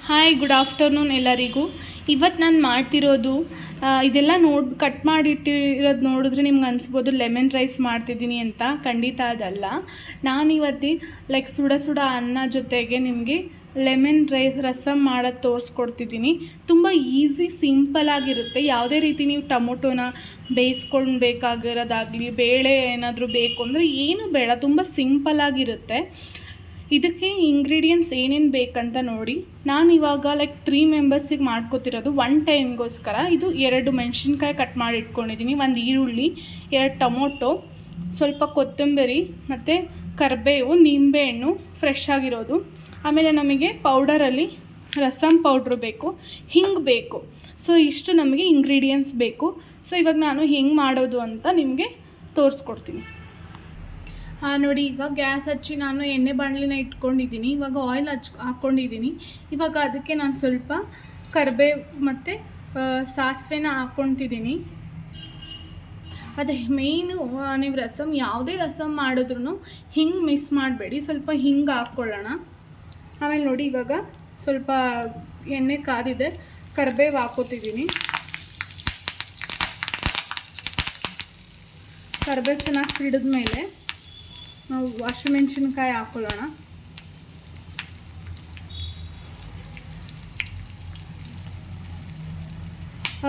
Hi, good afternoon ಎಲ್ಲರಿಗೂ. ಇವತ್ತು ನಾನು ಮಾಡ್ತಿರೋದು ಇದೆಲ್ಲ ಕಟ್ ಮಾಡಿಟ್ಟಿರೋದು ನೋಡಿದ್ರೆ ನಿಮ್ಗೆ ಅನಿಸ್ಬೋದು ಲೆಮನ್ ರೈಸ್ ಮಾಡ್ತಿದ್ದೀನಿ ಅಂತ. ಖಂಡಿತ ಅದಲ್ಲ. ನಾನಿವತ್ತು ಸುಡ ಸುಡ ಅನ್ನ ಜೊತೆಗೆ ನಿಮಗೆ ಲೆಮನ್ ರಸಮ್ ಮಾಡೋದು ತೋರಿಸ್ಕೊಡ್ತಿದ್ದೀನಿ. ತುಂಬ ಈಸಿ, ಸಿಂಪಲಾಗಿರುತ್ತೆ. ಯಾವುದೇ ರೀತಿ ನೀವು ಟೊಮೊಟೊನ ಬೇಯಿಸ್ಕೊಳ್ಬೇಕಾಗಿರೋದಾಗಲಿ, ಬೇಳೆ ಏನಾದರೂ ಬೇಕು ಅಂದರೆ ಏನು ಬೇಡ, ತುಂಬ ಸಿಂಪಲಾಗಿರುತ್ತೆ. ಇದಕ್ಕೆ ಇಂಗ್ರೀಡಿಯೆಂಟ್ಸ್ ಏನೇನು ಬೇಕಂತ ನೋಡಿ. ನಾನು ಇವಾಗ 3 ಮೆಂಬರ್ಸಿಗೆ ಮಾಡ್ಕೋತಿರೋದು 1 ಟೈಮ್ಗೋಸ್ಕರ. ಇದು 2 ಮೆಣಸಿನ್ಕಾಯಿ ಕಟ್ ಮಾಡಿ ಇಟ್ಕೊಂಡಿದ್ದೀನಿ, 1 ಈರುಳ್ಳಿ, 2 ಟೊಮೊಟೊ, ಸ್ವಲ್ಪ ಕೊತ್ತಂಬರಿ ಮತ್ತು ಕರಿಬೇವು, ನಿಂಬೆಹಣ್ಣು ಫ್ರೆಶ್ ಆಗಿರೋದು. ಆಮೇಲೆ ನಮಗೆ ಪೌಡರಲ್ಲಿ ರಸಮ್ ಪೌಡ್ರು ಬೇಕು, ಹಿಂಗೆ ಬೇಕು. ಸೊ ಇಷ್ಟು ನಮಗೆ ಇಂಗ್ರೀಡಿಯೆಂಟ್ಸ್ ಬೇಕು. ಸೊ ಇವಾಗ ನಾನು ಹೆಂಗೆ ಮಾಡೋದು ಅಂತ ನಿಮಗೆ ತೋರಿಸ್ಕೊಡ್ತೀನಿ. ನೋಡಿ, ಇವಾಗ ಗ್ಯಾಸ್ ಹಚ್ಚಿ ನಾನು ಎಣ್ಣೆ ಬಾಣಲಿನ ಇಟ್ಕೊಂಡಿದ್ದೀನಿ. ಇವಾಗ ಆಯಿಲ್ ಹಾಕ್ಕೊಂಡಿದ್ದೀನಿ. ಇವಾಗ ಅದಕ್ಕೆ ನಾನು ಸ್ವಲ್ಪ ಕರಿಬೇವು ಮತ್ತು ಸಾಸಿವೆನ ಹಾಕ್ಕೊತಿದ್ದೀನಿ. ಅದೇ ಮೇಯ್ನು, ನೀವು ಯಾವುದೇ ರಸಮ್ ಮಾಡಿದ್ರೂ ಹಿಂಗೆ ಮಿಸ್ ಮಾಡಬೇಡಿ. ಸ್ವಲ್ಪ ಹಿಂಗೆ ಹಾಕ್ಕೊಳ್ಳೋಣ. ಆಮೇಲೆ ನೋಡಿ, ಇವಾಗ ಸ್ವಲ್ಪ ಎಣ್ಣೆ ಕಾದಿದೆ, ಕರಿಬೇವು ಹಾಕ್ಕೋತಿದ್ದೀನಿ. ಕರಿಬೇವು ಚೆನ್ನಾಗಿ ಸಿಡಿದ ಮೇಲೆ ನಾವು ಹಸಿಮೆಣಸಿನ್ಕಾಯಿ ಹಾಕ್ಕೊಳ್ಳೋಣ.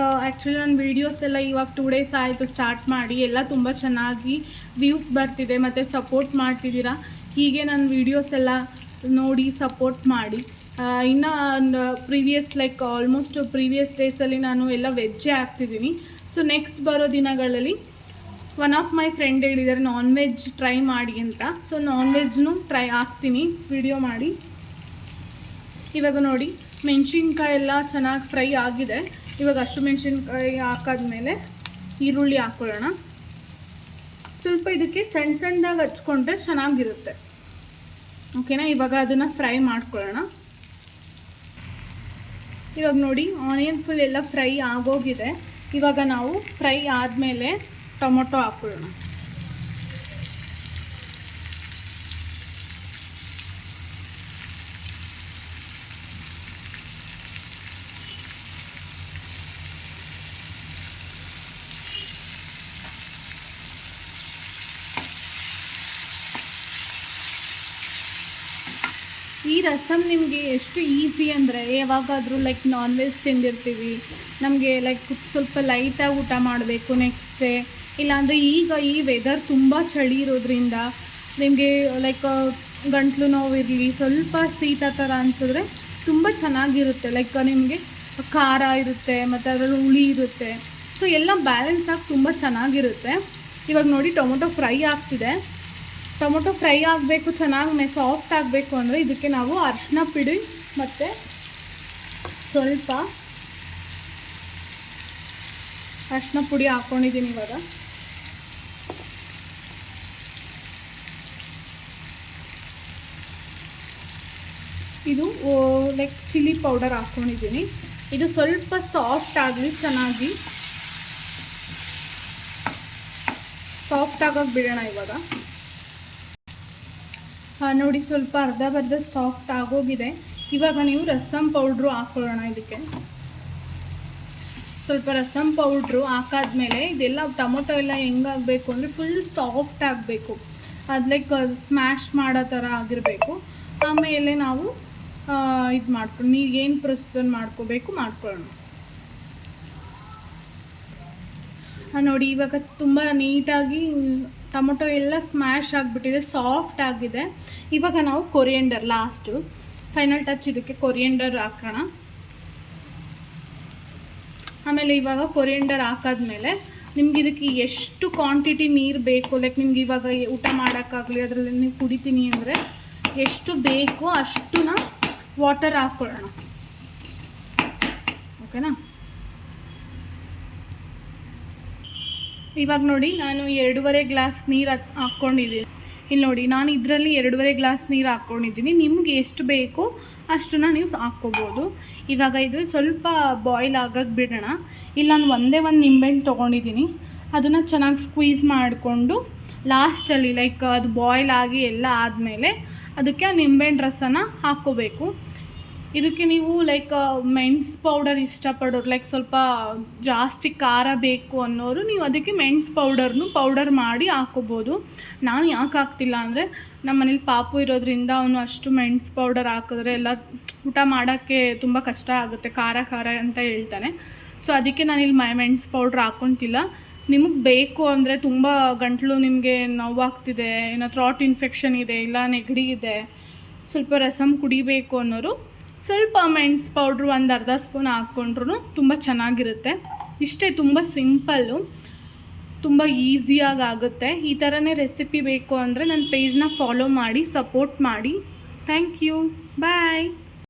ಆ್ಯಕ್ಚುಲಿ ನನ್ನ ವೀಡಿಯೋಸ್ ಎಲ್ಲ ಇವಾಗ 2 ಡೇಸ್ ಆಯಿತು ಸ್ಟಾರ್ಟ್ ಮಾಡಿ. ಎಲ್ಲ ತುಂಬ ಚೆನ್ನಾಗಿ ವ್ಯೂಸ್ ಬರ್ತಿದೆ ಮತ್ತು ಸಪೋರ್ಟ್ ಮಾಡ್ತಿದ್ದೀರಾ. ಹೀಗೆ ನನ್ನ ವೀಡಿಯೋಸ್ ಎಲ್ಲ ನೋಡಿ ಸಪೋರ್ಟ್ ಮಾಡಿ. ಇನ್ನು ಪ್ರೀವಿಯಸ್ ಆಲ್ಮೋಸ್ಟ್ ಪ್ರೀವಿಯಸ್ ಡೇಸಲ್ಲಿ ನಾನು ಎಲ್ಲ ವೆಜ್ಜೇ ಹಾಕ್ತಿದ್ದೀನಿ. ಸೊ ನೆಕ್ಸ್ಟ್ ಬರೋ ದಿನಗಳಲ್ಲಿ ಒನ್ ಆಫ್ ಮೈ ಫ್ರೆಂಡ್ ಹೇಳಿದ್ದಾರೆ ನಾನ್ ವೆಜ್ ಟ್ರೈ ಮಾಡಿ ಅಂತ. ಸೊ ನಾನ್ ವೆಜ್ನು ಹಾಕ್ತೀನಿ ವಿಡಿಯೋ ಮಾಡಿ. ಇವಾಗ ನೋಡಿ, ಮೆಣಸಿನ್ಕಾಯಿ ಎಲ್ಲ ಚೆನ್ನಾಗಿ ಫ್ರೈ ಆಗಿದೆ. ಇವಾಗ ಹಸಿಮೆಣಸಿನ್ಕಾಯಿ ಹಾಕಾದ್ಮೇಲೆ ಈರುಳ್ಳಿ ಹಾಕ್ಕೊಳ್ಳೋಣ. ಸ್ವಲ್ಪ ಇದಕ್ಕೆ ಸಣ್ಣ ಸಣ್ಣದಾಗಿ ಹಚ್ಕೊಂಡ್ರೆ ಚೆನ್ನಾಗಿರುತ್ತೆ. ಓಕೆನಾ? ಇವಾಗ ಅದನ್ನು ಫ್ರೈ ಮಾಡ್ಕೊಳ್ಳೋಣ. ಇವಾಗ ನೋಡಿ, ಆನಿಯನ್ ಫುಲ್ ಎಲ್ಲ ಫ್ರೈ ಆಗೋಗಿದೆ. ಇವಾಗ ನಾವು ಫ್ರೈ ಆದಮೇಲೆ ಟೊಮೊಟೊ ಹಾಕ್ಕೊಳ್ಳೋಣ. ಈ ರಸಮ್ ನಿಮಗೆ ಎಷ್ಟು ಈಸಿ ಅಂದರೆ, ಯಾವಾಗಾದರೂ ನಾನ್ ವೆಜ್ ತಿಂದಿರ್ತೀವಿ, ನಮಗೆ ಸ್ವಲ್ಪ ಲೈಟಾಗಿ ಊಟ ಮಾಡಬೇಕು ನೆಕ್ಸ್ಟ್ ಡೇ, ಇಲ್ಲಾಂದರೆ ಈಗ ಈ ವೆದರ್ ತುಂಬ ಚಳಿ ಇರೋದ್ರಿಂದ ನಿಮಗೆ ಗಂಟ್ಲು ನೋವಿರಲಿ, ಸ್ವಲ್ಪ ಶೀತ ಥರ ಅನಿಸಿದ್ರೆ ತುಂಬ ಚೆನ್ನಾಗಿರುತ್ತೆ. ನಿಮಗೆ ಖಾರ ಇರುತ್ತೆ ಮತ್ತು ಅದರಲ್ಲಿ ಹುಳಿ ಇರುತ್ತೆ. ಸೊ ಎಲ್ಲ ಬ್ಯಾಲೆನ್ಸ್ ಆಗಿ ತುಂಬ ಚೆನ್ನಾಗಿರುತ್ತೆ. ಇವಾಗ ನೋಡಿ, ಟೊಮೊಟೊ ಫ್ರೈ ಆಗ್ತಿದೆ. ಟೊಮೊಟೊ ಫ್ರೈ ಆಗಬೇಕು, ಚೆನ್ನಾಗಿ ಸಾಫ್ಟ್ ಆಗಬೇಕು ಅಂದರೆ ಇದಕ್ಕೆ ನಾವು ಅರಿಶಿನ ಪುಡಿ ಮತ್ತು ಸ್ವಲ್ಪ ಅರಿಶಿನ ಪುಡಿ ಹಾಕ್ಕೊಂಡಿದ್ದೀನಿ. ಇವಾಗ ಇದು ಚಿಲ್ಲಿ ಪೌಡರ್ ಹಾಕ್ಕೊಂಡಿದ್ದೀನಿ. ಇದು ಸ್ವಲ್ಪ ಸಾಫ್ಟ್ ಆಗಲಿ, ಚೆನ್ನಾಗಿ ಸಾಫ್ಟ್ ಆಗೋಕ್ಕೆ ಬಿಡೋಣ. ಇವಾಗ ನೋಡಿ, ಸ್ವಲ್ಪ ಅರ್ಧ ಸಾಫ್ಟ್ ಆಗೋಗಿದೆ. ಇವಾಗ ನೀವು ರಸಮ್ ಪೌಡ್ರು ಹಾಕ್ಕೊಳ್ಳೋಣ. ಇದಕ್ಕೆ ಸ್ವಲ್ಪ ರಸಮ್ ಪೌಡ್ರು ಹಾಕಾದ್ಮೇಲೆ ಇದೆಲ್ಲ ಟೊಮೊಟೊ ಎಲ್ಲ ಹೆಂಗಾಗಬೇಕು ಅಂದರೆ ಫುಲ್ ಸಾಫ್ಟ್ ಆಗಬೇಕು. ಅದು ಸ್ಮ್ಯಾಶ್ ಮಾಡೋ ಥರ ಆಗಿರಬೇಕು. ಆಮೇಲೆ ನಾವು ಇದು ಮಾಡ್ಕೊಂಡು ನೀವೇನು ಪ್ರೊಸೆಸರ್ ಮಾಡ್ಕೋಬೇಕು ಮಾಡ್ಕೊಳ್ಳೋಣ. ನೋಡಿ, ಇವಾಗ ತುಂಬ ನೀಟಾಗಿ ಟೊಮೊಟೊ ಎಲ್ಲ ಸ್ಮ್ಯಾಶ್ ಆಗಿಬಿಟ್ಟಿದೆ, ಸಾಫ್ಟ್ ಆಗಿದೆ. ಇವಾಗ ನಾವು ಕೊರಿಯಂಡರ್, ಲಾಸ್ಟು ಫೈನಲ್ ಟಚ್, ಇದಕ್ಕೆ ಕೊರಿಯಂಡರ್ ಹಾಕೋಣ. ಆಮೇಲೆ ಇವಾಗ ಕೊರಿಯಂಡರ್ ಹಾಕಾದ್ಮೇಲೆ ನಿಮ್ಗೆ ಇದಕ್ಕೆ ಎಷ್ಟು ಕ್ವಾಂಟಿಟಿ ನೀರು ಬೇಕು, ನಿಮ್ಗೆ ಇವಾಗ ಊಟ ಮಾಡೋಕ್ಕಾಗಲಿ ಅದರಲ್ಲಿ ನೀವು ಕುಡಿತೀನಿ ಅಂದರೆ ಎಷ್ಟು ಬೇಕೋ ಅಷ್ಟುನ ವಾಟರ್ ಹಾಕ್ಕೊಳ್ಳೋಣ. ಓಕೆನಾ? ಇವಾಗ ನೋಡಿ, ನಾನು 2.5 ಗ್ಲಾಸ್ ನೀರು ಹಾಕ್ಕೊಂಡಿದ್ದೀನಿ. ಇಲ್ಲಿ ನೋಡಿ, ನಾನು ಇದರಲ್ಲಿ 2.5 ಗ್ಲಾಸ್ ನೀರು ಹಾಕ್ಕೊಂಡಿದ್ದೀನಿ. ನಿಮಗೆ ಎಷ್ಟು ಬೇಕೋ ಅಷ್ಟನ್ನು ನೀವು ಹಾಕ್ಕೋಬೋದು. ಇವಾಗ ಇದು ಸ್ವಲ್ಪ ಬಾಯ್ಲ್ ಆಗೋಕ್ಕೆ ಬಿಡೋಣ. ಇಲ್ಲಿ ನಾನು ಒಂದೇ ಒಂದು ನಿಂಬೆಹಣ್ಣು ತೊಗೊಂಡಿದ್ದೀನಿ. ಅದನ್ನು ಚೆನ್ನಾಗಿ ಸ್ಕ್ವೀಸ್ ಮಾಡಿಕೊಂಡು ಲಾಸ್ಟಲ್ಲಿ ಅದು ಬಾಯ್ಲ್ ಆಗಿ ಎಲ್ಲ ಆದಮೇಲೆ ಅದಕ್ಕೆ ನಿಂಬೆಹಣ್ಣು ರಸನ ಹಾಕ್ಕೋಬೇಕು. ಇದಕ್ಕೆ ನೀವು ಲೈಕ್ ಮೆಣಸು ಪೌಡರ್ ಇಷ್ಟಪಡೋರು, ಲೈಕ್ ಸ್ವಲ್ಪ ಜಾಸ್ತಿ ಖಾರ ಬೇಕು ಅನ್ನೋರು ನೀವು ಅದಕ್ಕೆ ಮೆಣಸು ಪೌಡರ್ ಮಾಡಿ ಹಾಕೋಬೋದು. ನಾನು ಯಾಕೆ ಹಾಕ್ತಿಲ್ಲ ಅಂದರೆ ನಮ್ಮ ಮನೇಲಿ ಪಾಪು ಇರೋದ್ರಿಂದ ಅವನು ಅಷ್ಟು ಮೆಣಸು ಪೌಡರ್ ಹಾಕಿದ್ರೆ ಎಲ್ಲ ಊಟ ಮಾಡೋಕ್ಕೆ ತುಂಬ ಕಷ್ಟ ಆಗುತ್ತೆ, ಖಾರ ಅಂತ ಹೇಳ್ತಾನೆ. ಸೊ ಅದಕ್ಕೆ ನಾನಿಲ್ಲಿ ಮೆಣಸು ಪೌಡ್ರ್ ಹಾಕ್ಕೊತಿಲ್ಲ. ನಿಮಗೆ ಬೇಕು ಅಂದರೆ ತುಂಬ ಗಂಟಲು ನಿಮಗೆ ನೋವಾಗ್ತಿದೆ, ಏನೋ ಥ್ರಾಟ್ ಇನ್ಫೆಕ್ಷನ್ ಇದೆ, ಇಲ್ಲ ನೆಗಡಿ ಇದೆ, ಸ್ವಲ್ಪ ರಸಮ್ ಕುಡಿಬೇಕು ಅನ್ನೋರು ಸ್ವಲ್ಪ ಮೆಣಸು ಪೌಡ್ರು ಒಂದು ಅರ್ಧ ಸ್ಪೂನ್ ಹಾಕ್ಕೊಂಡ್ರು ತುಂಬ ಚೆನ್ನಾಗಿರುತ್ತೆ. ಇಷ್ಟೇ, ತುಂಬ ಸಿಂಪಲ್ಲು, ತುಂಬ ಈಸಿಯಾಗಿ ಆಗುತ್ತೆ. ಈ ಥರನೇ ರೆಸಿಪಿ ಬೇಕು ಅಂದರೆ ನನ್ನ ಪೇಜ್ನ ಫಾಲೋ ಮಾಡಿ, ಸಪೋರ್ಟ್ ಮಾಡಿ. Thank you, bye.